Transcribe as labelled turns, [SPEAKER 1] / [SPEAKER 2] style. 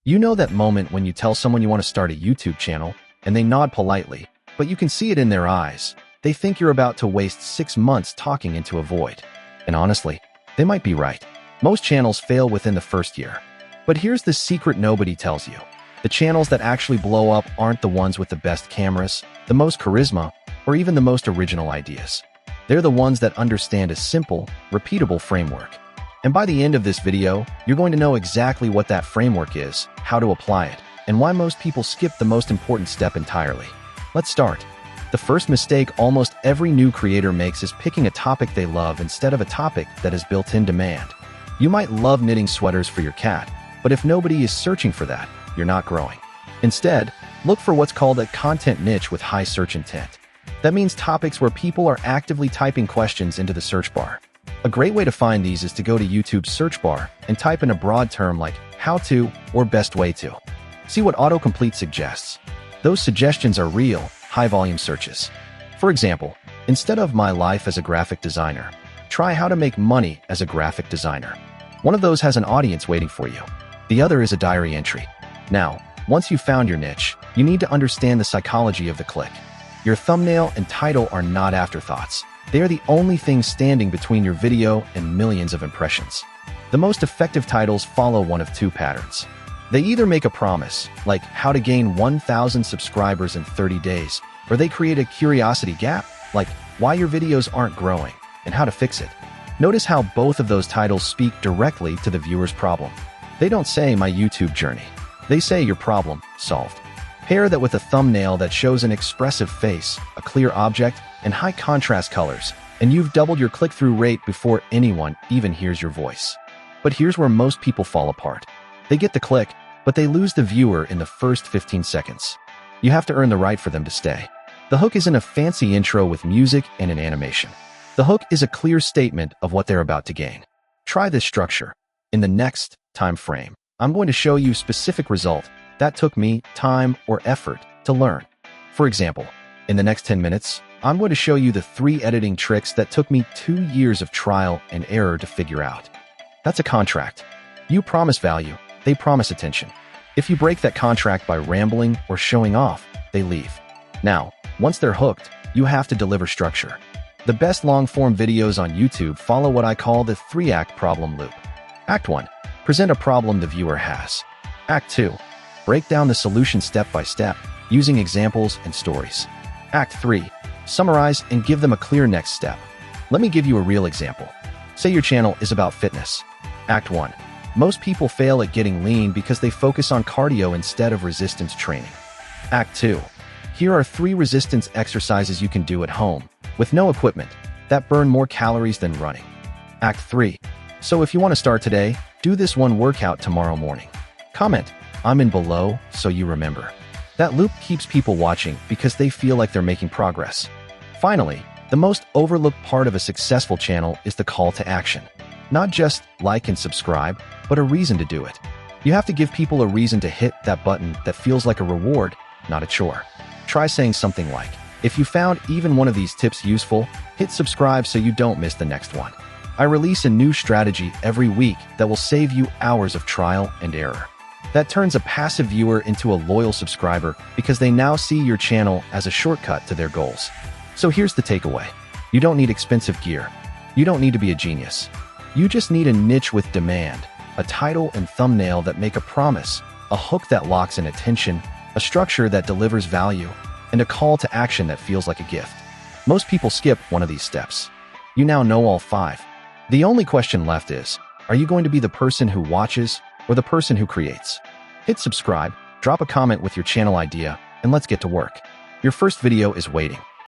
[SPEAKER 1] You know that moment when you tell someone you want to start a YouTube channel and they nod politely, but you can see it in their eyes. They think you're about to waste 6 months talking into a void. And honestly, they might be right. Most channels fail within the first year. But here's the secret nobody tells you. The channels that actually blow up aren't the ones with the best cameras, the most charisma, or even the most original ideas. They're the ones that understand a simple, repeatable framework. And by the end of this video, you're going to know exactly what that framework is, how to apply it, and why most people skip the most important step entirely. Let's start. The first mistake almost every new creator makes is picking a topic they love instead of a topic that has built-in demand. You might love knitting sweaters for your cat, but if nobody is searching for that, you're not growing. Instead, look for what's called a content niche with high search intent. That means topics where people are actively typing questions into the search bar. A great way to find these is to go to YouTube's search bar and type in a broad term like how to or best way to. See what autocomplete suggests. Those suggestions are real, high-volume searches. For example, instead of my life as a graphic designer, try how to make money as a graphic designer. One of those has an audience waiting for you. The other is a diary entry. Now, once you've found your niche, you need to understand the psychology of the click. Your thumbnail and title are not afterthoughts. They are the only things standing between your video and millions of impressions. The most effective titles follow one of two patterns. They either make a promise, like how to gain 1,000 subscribers in 30 days, or they create a curiosity gap, like why your videos aren't growing and how to fix it. Notice how both of those titles speak directly to the viewer's problem. They don't say my YouTube journey. They say your problem solved. Pair that with a thumbnail that shows an expressive face, a clear object, and high contrast colors, and you've doubled your click-through rate before anyone even hears your voice. But here's where most people fall apart. They get the click, but they lose the viewer in the first 15 seconds. You have to earn the right for them to stay. The hook isn't a fancy intro with music and an animation. The hook is a clear statement of what they're about to gain. Try this structure. In the next time frame, I'm going to show you a specific result that took me time or effort to learn. For example, in the next 10 minutes, I'm going to show you the 3 editing tricks that took me 2 years of trial and error to figure out. That's a contract. You promise value, they promise attention. If you break that contract by rambling or showing off, they leave. Now, once they're hooked, you have to deliver structure. The best long-form videos on YouTube follow what I call the 3-act problem loop. Act 1. Present a problem the viewer has. Act 2. Break down the solution step by step, using examples and stories. Act 3. Summarize and give them a clear next step. Let me give you a real example. Say your channel is about fitness. Act 1. Most people fail at getting lean because they focus on cardio instead of resistance training. Act 2. Here are 3 resistance exercises you can do at home, with no equipment, that burn more calories than running. Act 3. So if you want to start today, do this one workout tomorrow morning. Comment, I'm in below, so you remember. That loop keeps people watching because they feel like they're making progress. Finally, the most overlooked part of a successful channel is the call to action. Not just like and subscribe, but a reason to do it. You have to give people a reason to hit that button that feels like a reward, not a chore. Try saying something like, if you found even one of these tips useful, hit subscribe so you don't miss the next one. I release a new strategy every week that will save you hours of trial and error. That turns a passive viewer into a loyal subscriber because they now see your channel as a shortcut to their goals. So here's the takeaway. You don't need expensive gear. You don't need to be a genius. You just need a niche with demand, a title and thumbnail that make a promise, a hook that locks in attention, a structure that delivers value, and a call to action that feels like a gift. Most people skip one of these steps. You now know all 5. The only question left is, are you going to be the person who watches or the person who creates? Hit subscribe, drop a comment with your channel idea, and let's get to work. Your first video is waiting.